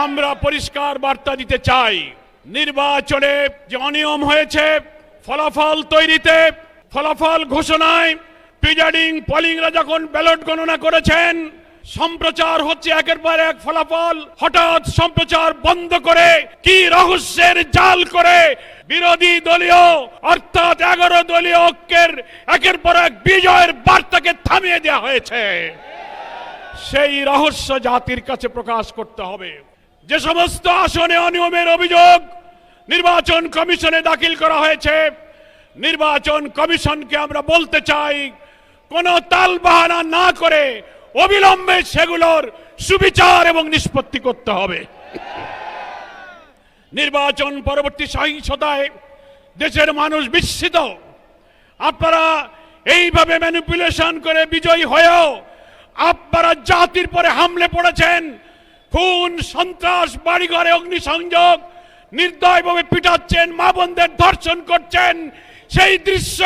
আমরা পরিষ্কার বার্তা দিতে চাই, নির্বাচনে যে অনিয়ম হয়েছে, ফলাফল তৈরিতে, ফলাফল ঘোষণায়, প্রিজাইডিং পোলিংরা যখন ব্যালট গণনা করেছেন, সম্প্রচার হচ্ছে একের পর এক ফলাফল, হঠাৎ সম্প্রচার বন্ধ করে কি রহস্যের জাল করে বিরোধী দলীয় অর্থাৎ 11 দলীয় ঐক্যের একের পর এক বিজয়ের বার্তাকে থামিয়ে দেওয়া হয়েছে। সেই রহস্য জাতির কাছে প্রকাশ করতে হবে। যে সমস্ত আসনে অনিয়মের অভিযোগ নির্বাচন কমিশনে দাখিল করা হয়েছে, নির্বাচন কমিশনকে আমরা বলতে চাই, কোনো তালবাহানা না করে অবিলম্বে সেগুলোর সুবিচার এবং নিষ্পত্তি করতে হবে। নির্বাচন পরবর্তী সহিংসতায় দেশের মানুষ বিস্মিত। আপনারা এইভাবে ম্যানিপুলেশন করে বিজয়ী হয়েও আপনারা জাতির পরে হামলে পড়েছেন, খুন, সন্ত্রাস, বাড়িঘরে অগ্নিসংযোগ, নির্দয়ভাবে পিটাচ্ছেন, মা বোনদের ধর্ষণ করছেন। সেই দৃশ্য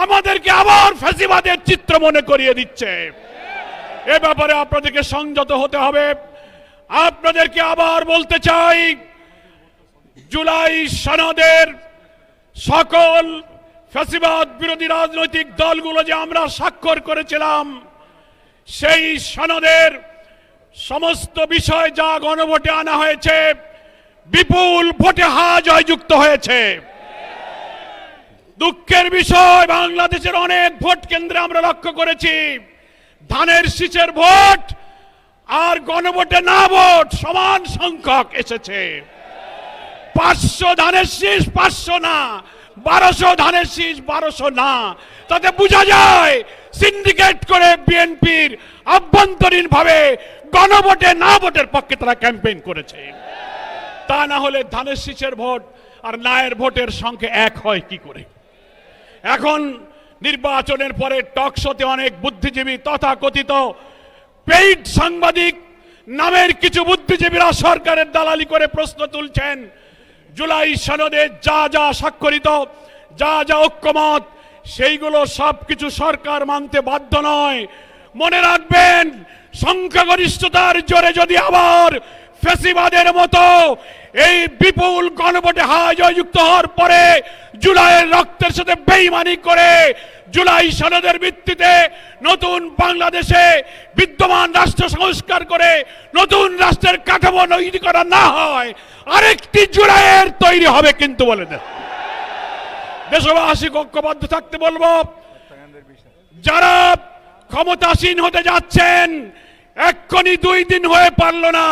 আমাদেরকে আবার ফ্যাসিবাদের চিত্র মনে করিয়ে দিচ্ছে। এ ব্যাপারে আপনাদেরকে সংযত হতে হবে। আপনাদেরকে আবার বলতে চাই, জুলাই সনদের সকল ফ্যাসিবাদ বিরোধী রাজনৈতিক দলগুলো যে আমরা স্বাক্ষর করেছিলাম, সেই সনদের সমস্ত বিষয় যা গণভোটে আনা হয়েছে, বিপুল ভোটে জয়যুক্ত হয়েছে। দুঃখের বিষয়, বাংলাদেশের অনেক ভোট কেন্দ্রে আমরা লক্ষ্য করেছি ধানের শীষের ভোট আর গণভোটে না ভোট সমান সংখ্যক এসেছে। 500 ধানের শীষ 500 না, 1200 ধানের শীষ 1200 না। তাতে বোঝা যায় সিন্ডিকেট করে বিএনপির আভ্যন্তরীণ ভাবে গণভোটে না ভোটের পক্ষে তারা ক্যাম্পেইন করেছে। তা না হলে ধানের শীষের ভোট আর নায়ের ভোটের সংখ্যা এক হয় কি করে? এখন নির্বাচনের পরে টক শোতে অনেক বুদ্ধিজীবী তথাকথিত পেইড সাংবাদিক নামের কিছু বুদ্ধিজীবীরা সরকারের দালালি করে প্রশ্ন তুলছেন, জুলাই সনদে যা যা স্বাক্ষরিত, যা যা ঐক্যমত, সেইগুলো সবকিছু সরকার মানতে বাধ্য নয়। মনে রাখবেন, সংখ্যাগরিষ্ঠতার জোরে যদি আবার ফ্যাসিবাদের মতো এই বিপুল গণভোটে জয়যুক্ত হওয়ার পরে জুলাইয়ের রক্তের সাথে বেইমানি করে জুলাই সনদের ভিত্তিতে নতুন বাংলাদেশে বিদ্যমান রাষ্ট্র সংস্কার করে নতুন রাষ্ট্রের কাঠামো তৈরি করা না হয়, আরেকটি জুলাইয়ের তৈরি হবে কিন্তু বলে দেন। দেশবাসী ঐক্যবদ্ধ থাকতে বলবো। যারা ক্ষমতাসীন হতে যাচ্ছেন, এক্ষুনি 2 দিন হয়ে পারল না,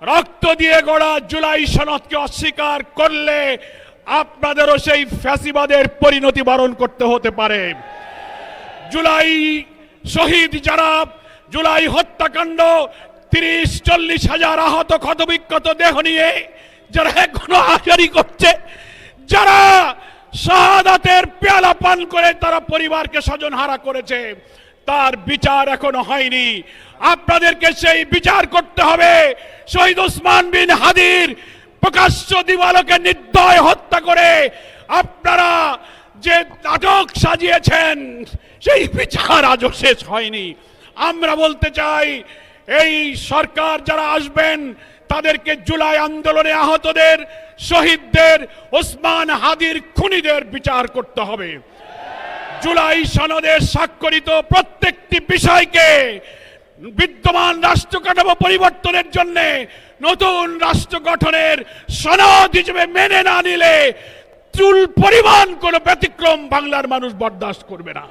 রক্ত দিয়ে গড়া জুলাই সনদকে অস্বীকার করলে আপনাদেরও সেই ফ্যাসিবাদের পরিণতি বরণ করতে হতে পারে। জুলাই শহীদ যারা, জুলাই হত্যাকাণ্ড, 30-40 হাজার আহত ক্ষতবিক্ষত দেহ নিয়ে যারা এখনো আহাজারি করছে, যারা শাহাদাতের পেয়ালা পান করে তারা পরিবারকে স্বজনহারা করেছে, তার বিচার এখনো হয়নি। আপনাদেরকে সেই বিচার করতে হবে। শহীদ ওসমান বিন হাদির প্রকাশ্য দিবালোকে নির্দয় হত্যা করে আপনারা যে নাটক সাজিয়েছেন, সেই বিচার আজও শেষ হয়নি। আমরা বলতে চাই, এই সরকার যারা আসবেন তাদেরকে জুলাই আন্দোলনে আহতদের, শহীদদের, ওসমান হাদির খুনিদের বিচার করতে হবে। জুলাই সনদে স্বাক্ষরিত প্রত্যেকটি বিষয়কে বিদ্যমান রাষ্ট্র কাঠামো পরিবর্তনের জন্য নতুন রাষ্ট্র গঠনের সনদ হিসেবে মেনে না নিলে চুল পরিমাণ কোনো ব্যতিক্রম বাংলার মানুষ বরদাস্ত করবে না।